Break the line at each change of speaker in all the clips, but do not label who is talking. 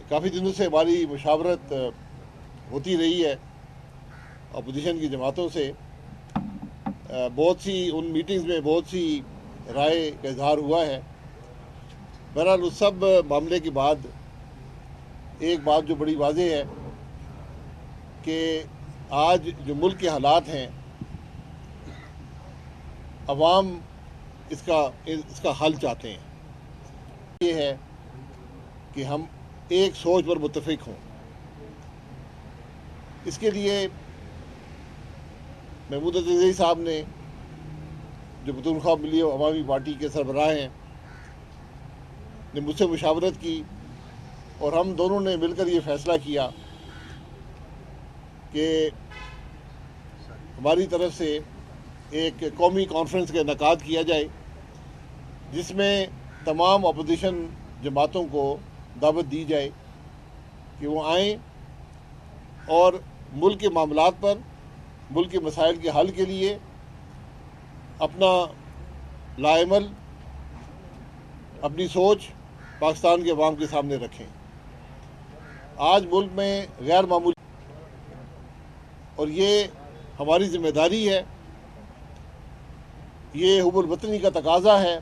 کافی دنوں سے ہماری مشاورت ہوتی رہی ہے اپوزیشن کی جماعتوں سے. بہت سی ان میٹنگز میں بہت سی رائے کا اظہار ہوا ہے. بہرحال اس سب معاملے کے بعد ایک بات جو بڑی واضح ہے کہ آج جو ملک کے حالات ہیں عوام اس کا حل چاہتے ہیں. یہ ہے کہ ہم ایک سوچ پر متفق ہوں. اس کے لیے محمود عزیزی صاحب نے جو پختونخوا ملی عوامی پارٹی کے سربراہ ہیں نے مجھ سے مشاورت کی اور ہم دونوں نے مل کر یہ فیصلہ کیا کہ ہماری طرف سے ایک قومی کانفرنس کا انعقاد کیا جائے جس میں تمام اپوزیشن جماعتوں کو دعوت دی جائے کہ وہ آئیں اور ملک کے معاملات پر ملک کے مسائل کے حل کے لیے اپنا لائعمل اپنی سوچ پاکستان کے عوام کے سامنے رکھیں. آج ملک میں غیر معمولی اور یہ ہماری ذمہ داری ہے، یہ حب الوطنی کا تقاضا ہے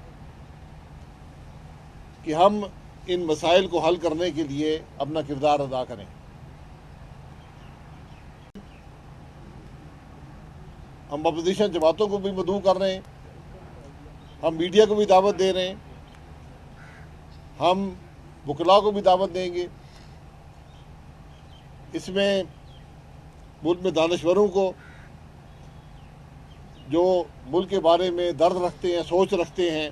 کہ ہم ان مسائل کو حل کرنے کے لیے اپنا کردار ادا کریں. ہم اپوزیشن جماعتوں کو بھی مدعو کر رہے ہیں، ہم میڈیا کو بھی دعوت دے رہے ہیں، ہم وکلاء کو بھی دعوت دیں گے. اس میں ملک میں دانشوروں کو جو ملک کے بارے میں درد رکھتے ہیں، سوچ رکھتے ہیں،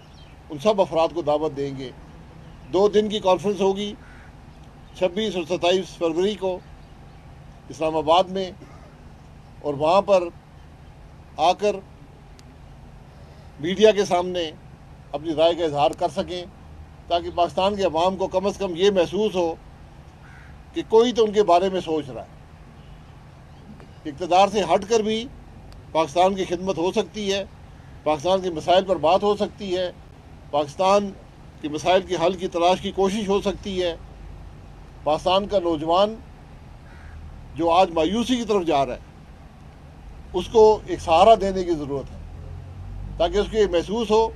ان سب افراد کو دعوت دیں گے. 2 دن کی کانفرنس ہوگی 26 اور 27 فروری کو اسلام آباد میں، اور وہاں پر آ کر میڈیا کے سامنے اپنی رائے کا اظہار کر سکیں تاکہ پاکستان کے عوام کو کم از کم یہ محسوس ہو کہ کوئی تو ان کے بارے میں سوچ رہا ہے. اقتدار سے ہٹ کر بھی پاکستان کی خدمت ہو سکتی ہے، پاکستان کے مسائل پر بات ہو سکتی ہے، پاکستان کے مسائل کے حل کی تلاش کی کوشش ہو سکتی ہے. پاکستان کا نوجوان جو آج مایوسی کی طرف جا رہا ہے اس کو ایک سہارا دینے کی ضرورت ہے تاکہ اس کو یہ محسوس ہو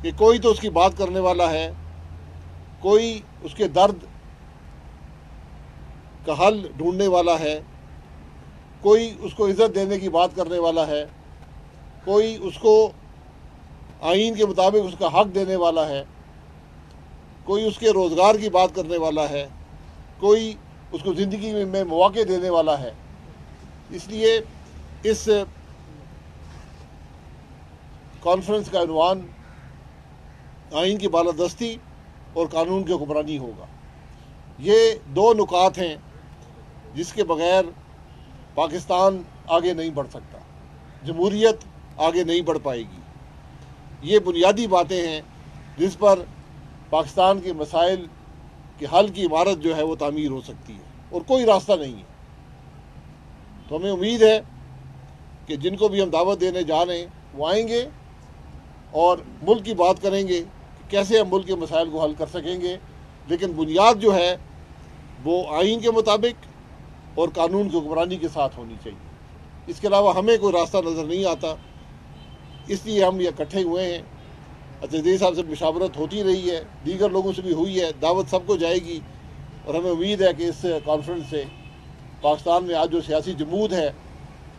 کہ کوئی تو اس کی بات کرنے والا ہے، کوئی اس کے درد کا حل ڈھونڈنے والا ہے، کوئی اس کو عزت دینے کی بات کرنے والا ہے، کوئی اس کو آئین کے مطابق اس کا حق دینے والا ہے، کوئی اس کے روزگار کی بات کرنے والا ہے، کوئی اس کو زندگی میں مواقع دینے والا ہے. اس لیے اس کانفرنس کا عنوان آئین کی بالادستی اور قانون کی حکمرانی ہوگا. یہ 2 نکات ہیں جس کے بغیر پاکستان آگے نہیں بڑھ سکتا، جمہوریت آگے نہیں بڑھ پائے گی. یہ بنیادی باتیں ہیں جس پر پاکستان کے مسائل کے حل کی عمارت جو ہے وہ تعمیر ہو سکتی ہے، اور کوئی راستہ نہیں ہے. تو ہمیں امید ہے کہ جن کو بھی ہم دعوت دینے جا رہے ہیں وہ آئیں گے اور ملک کی بات کریں گے کہ کیسے ہم ملک کے مسائل کو حل کر سکیں گے، لیکن بنیاد جو ہے وہ آئین کے مطابق اور قانون کی حکمرانی کے ساتھ ہونی چاہیے. اس کے علاوہ ہمیں کوئی راستہ نظر نہیں آتا. اس لیے ہم یہ اکٹھے ہوئے ہیں. عزیزی صاحب سے مشاورت ہوتی رہی ہے، دیگر لوگوں سے بھی ہوئی ہے، دعوت سب کو جائے گی، اور ہمیں امید ہے کہ اس کانفرنس سے پاکستان میں آج جو سیاسی جمود ہے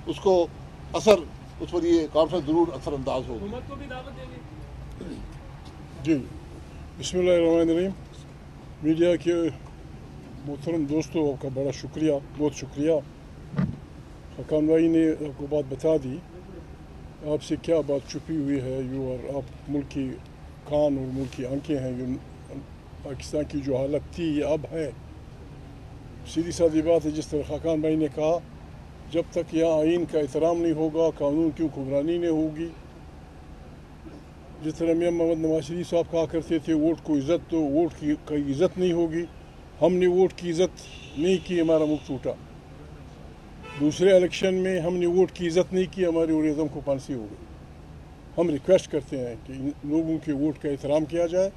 اس کو اس پر یہ کانفرنس ضرور اثر انداز ہوگی.
حکومت کو بھی دعوت دیں گے.
جی بسم اللہ الرحمن الرحیم. میڈیا کے محترم دوستوں کا بڑا شکریہ، بہت شکریہ. حقان بھائی نے آپ کو بات بتا دی. آپ سے کیا بات چھپی ہوئی ہے، اور آپ ملک کی کان اور ملک کی آنکھیں ہیں. پاکستان کی جو حالت تھی یہ اب ہے. سیدھی سادی بات ہے، جس طرح حقان بھائی نے کہا، جب تک یہاں آئین کا احترام نہیں ہوگا، قانون کی حکمرانی نہیں ہوگی. جس طرح میاں محمد نواز شریف صاحب کہا کرتے تھے ووٹ کو عزت دو، ووٹ کی عزت نہیں ہوگی. ہم نے ووٹ کی عزت نہیں کی، ہمارا ملک ٹوٹا. دوسرے الیکشن میں ہم نے ووٹ کی عزت نہیں کی، ہماری عزم کو پھانسی ہو گئی. ہم ریکویسٹ کرتے ہیں کہ ان لوگوں کے ووٹ کا احترام کیا جائے،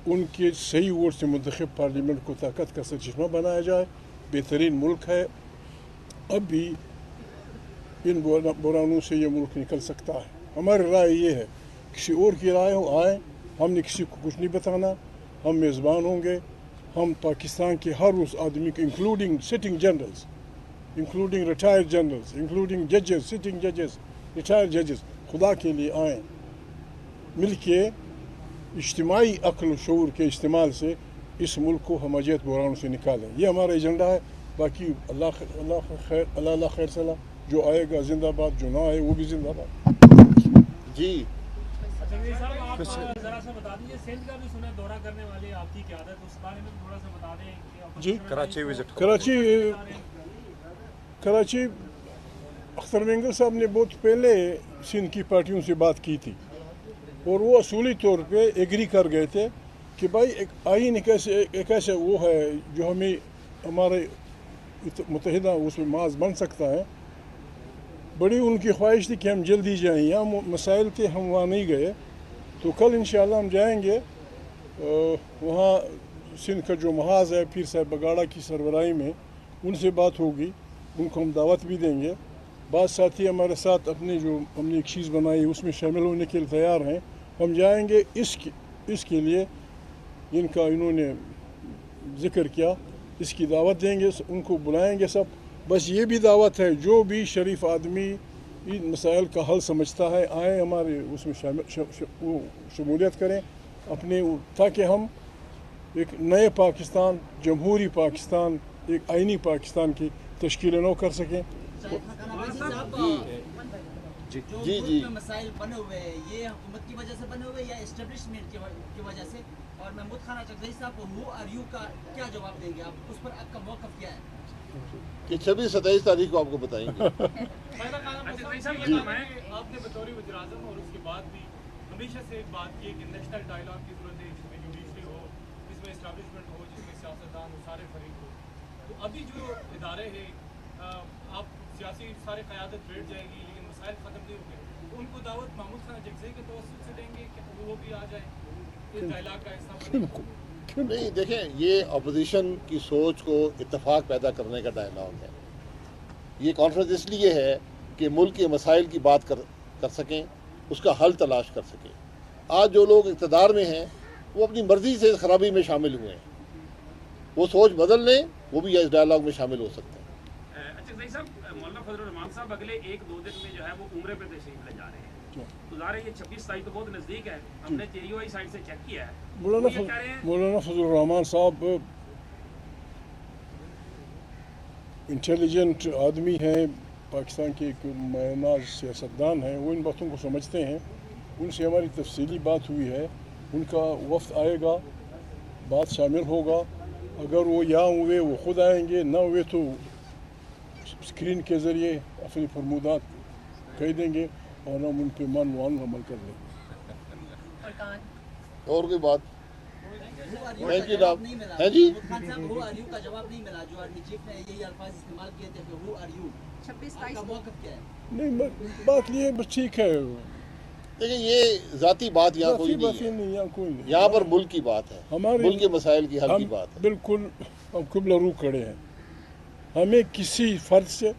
ان کے صحیح ووٹ سے منتخب پارلیمنٹ کو طاقت کا سرچشمہ بنایا جائے. بہترین ملک ہے. اب بھی ان بحرانوں سے یہ ملک نکل سکتا ہے. ہماری رائے یہ ہے کسی اور کی رائے ہو آئیں, ہم نے کسی کو کچھ نہیں بتانا. ہم میزبان ہوں گے. ہم پاکستان کے ہر اس آدمی کو including sitting generals, including retired generals, including ججز, سٹنگ ججز, ریٹائرڈ ججز, خدا کے لیے آئیں, مل کے اجتماعی عقل و شعور کے استعمال سے اس ملک کو ہمجیت بحرانوں سے نکالیں. یہ ہمارا ایجنڈا ہے. باقی اللہ خیر صلاح. جو آئے گا زندہ باد, جو نہ آئے وہ بھی زندہ باد.
جی
صاحب آپ ذرا سا بتا دیجیے, سندھ کا بھی سنا دورہ کرنے والے آپ کی قیادت, اس بارے میں تھوڑا سا بتا دیں کہ
جی
کراچی وزٹ.
کراچی اختر مینگل صاحب نے بہت پہلے سندھ کی پارٹیوں سے بات کی تھی اور وہ اصولی طور پہ ایگری کر گئے تھے کہ بھائی ایک آئین ایک ایسا وہ ہے جو ہمیں ہمارے متحدہ اس میں معاذ بن سکتا ہے. بڑی ان کی خواہش تھی کہ ہم جلدی جائیں. یہاں مسائل تھے, ہم وہاں نہیں گئے. تو کل انشاءاللہ ہم جائیں گے. وہاں سندھ کا جو محاذ ہے پیر صاحب بگاڑا کی سربراہی میں, ان سے بات ہوگی. ان کو ہم دعوت بھی دیں گے. بعض ساتھی ہمارے ساتھ اپنے جو ہم نے ایک چیز بنائی اس میں شامل ہونے کے لیے تیار ہیں. ہم جائیں گے اس کے لیے جن کا انہوں نے ذکر کیا, اس کی دعوت دیں گے. ان کو بلائیں گے سب. بس یہ بھی دعوت ہے جو بھی شریف آدمی ان مسائل کا حل سمجھتا ہے آئیں ہمارے اس میں شمولیت کریں اپنے, تاکہ ہم ایک نئے پاکستان, جمہوری پاکستان, ایک آئینی پاکستان کی تشکیل نو کر سکیں.
جی جی
مسائل بنے ہوئے ہیں, یہ حکومت کی وجہ سے بنے ہوئے یا اسٹیبلشمنٹ کی وجہ سے, اور محمود خان چکزئی صاحب کو ہو آر یو کا کیا جواب دیں گے آپ, اس پر آپ کا موقف کیا ہے؟
کہ 26-27 تاریخ کو آپ کو بتائیں گے.
آپ نے بطور وزیر اعظم اور اس کے بعد بھی ہمیشہ سے ایک بات کی کہ نیشنل ڈائیلاگ کی ضرورت ہے, جس میں جوڈیشری ہو, جس میں اسٹیبلشمنٹ ہو, جس میں سیاستدان ہو, سارے فریق ہو. تو ابھی جو ادارے ہیں, آپ سیاسی سارے قیادت بیٹھ جائے گی لیکن مسائل ختم نہیں ہوں گے, تو ان کو دعوت محمود خان چکزئی کے توسط سے دیں گے کہ وہ بھی آ جائیں اس ڈائیلاگ کا حصہ بنیں؟
نہیں دیکھیں, یہ اپوزیشن کی سوچ کو اتفاق پیدا کرنے کا ڈائلاگ ہے. یہ کانفرنس اس لیے ہے کہ ملک کے مسائل کی بات کر سکیں, اس کا حل تلاش کر سکیں. آج جو لوگ اقتدار میں ہیں وہ اپنی مرضی سے اس خرابی میں شامل ہوئے ہیں. وہ سوچ بدل لیں, وہ بھی اس ڈائلاگ میں شامل ہو سکتے ہیں.
اچھا زئی صاحب, مولانا فضل الرحمان صاحب اگلے 1-2 دن میں جو ہے وہ عمرے پہ تشریف لے جا رہے ہیں. تو ظاہر ہے یہ 26 تاریخ تو بہت نزدیک ہے. ہم نے JUI سائٹ سے چیک کیا ہے.
مولانا فضل الرحمان صاحب انٹیلیجنٹ آدمی ہیں, پاکستان کے ایک معناز سیاستدان ہیں. وہ ان باتوں کو سمجھتے ہیں. ان سے ہماری تفصیلی بات ہوئی ہے. ان کا وفد آئے گا, بات شامل ہوگا. اگر وہ یہاں ہوئے وہ خود آئیں گے, نہ ہوئے تو اسکرین کے ذریعے اپنی فرمودات کہہ دیں گے اور ہم ان پہ مان عمل کر لیں گے.
اور کوئی بات
نہیں ملا ہے جی, ہو آر یو کا جواب نہیں ملا. جو آرمی چیف نے یہی الفاظ استعمال کیے تھے کہ ہو آر یو, 26 کا موقف کیا ہے؟ نہیں
بات یہ بس ٹھیک ہے.
دیکھیں یہ ذاتی بات یہاں کوئی نہیں ہے. یہاں پر ملک کی بات ہے, ملک کے مسائل کی حل کی بات ہے.
بالکل ہم قبلہ رو کھڑے ہیں. ہمیں کسی فرد سے,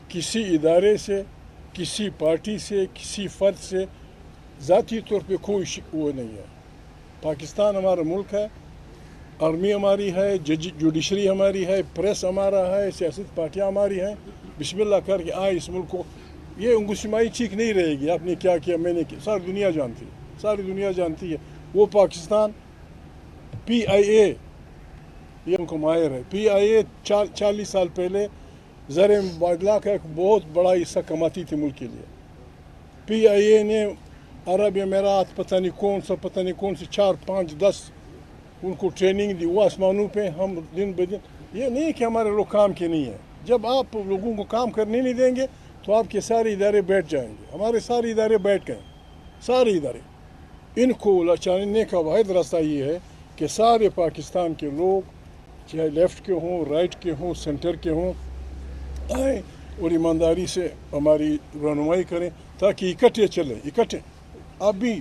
کسی ادارے سے, کسی پارٹی سے, کسی فرد سے ذاتی طور پہ کوئی وہ نہیں ہے. پاکستان ہمارا ملک ہے, آرمی ہماری ہے, جوڈیشری ہماری ہے, پریس ہمارا ہے, سیاست پارٹیاں ہماری ہیں. بسم اللہ کر کے آئے اس ملک کو. یہ انگشمائی ٹھیک نہیں رہے گی. آپ نے کیا کیا, میں نے کیا, ساری دنیا جانتی ہے, ساری دنیا جانتی ہے. وہ پاکستان PIA یہ ان کو ماہر ہے. PIA 40 سال پہلے زر مبادلہ کا ایک بہت بڑا حصہ کماتی تھی ملک کے لیے. PIA نے عرب امارات پتہ نہیں کون سے 4-5-10 ان کو ٹریننگ دی. وہ آسمانوں پہ, ہم دن بدن. یہ نہیں کہ ہمارے لوگ کام کے نہیں ہیں. جب آپ لوگوں کو کام کرنے نہیں دیں گے تو آپ کے سارے ادارے بیٹھ جائیں گے. ہمارے سارے ادارے بیٹھ گئے, سارے ادارے. ان کو لچانے کا واحد راستہ یہ ہے کہ سارے پاکستان کے لوگ, چاہے لیفٹ کے ہوں, رائٹ کے ہوں, سینٹر کے ہوں, آئیں اور ایمانداری سے ہماری رہنمائی کریں تاکہ اکٹھے چلیں. اکٹھے اب بھی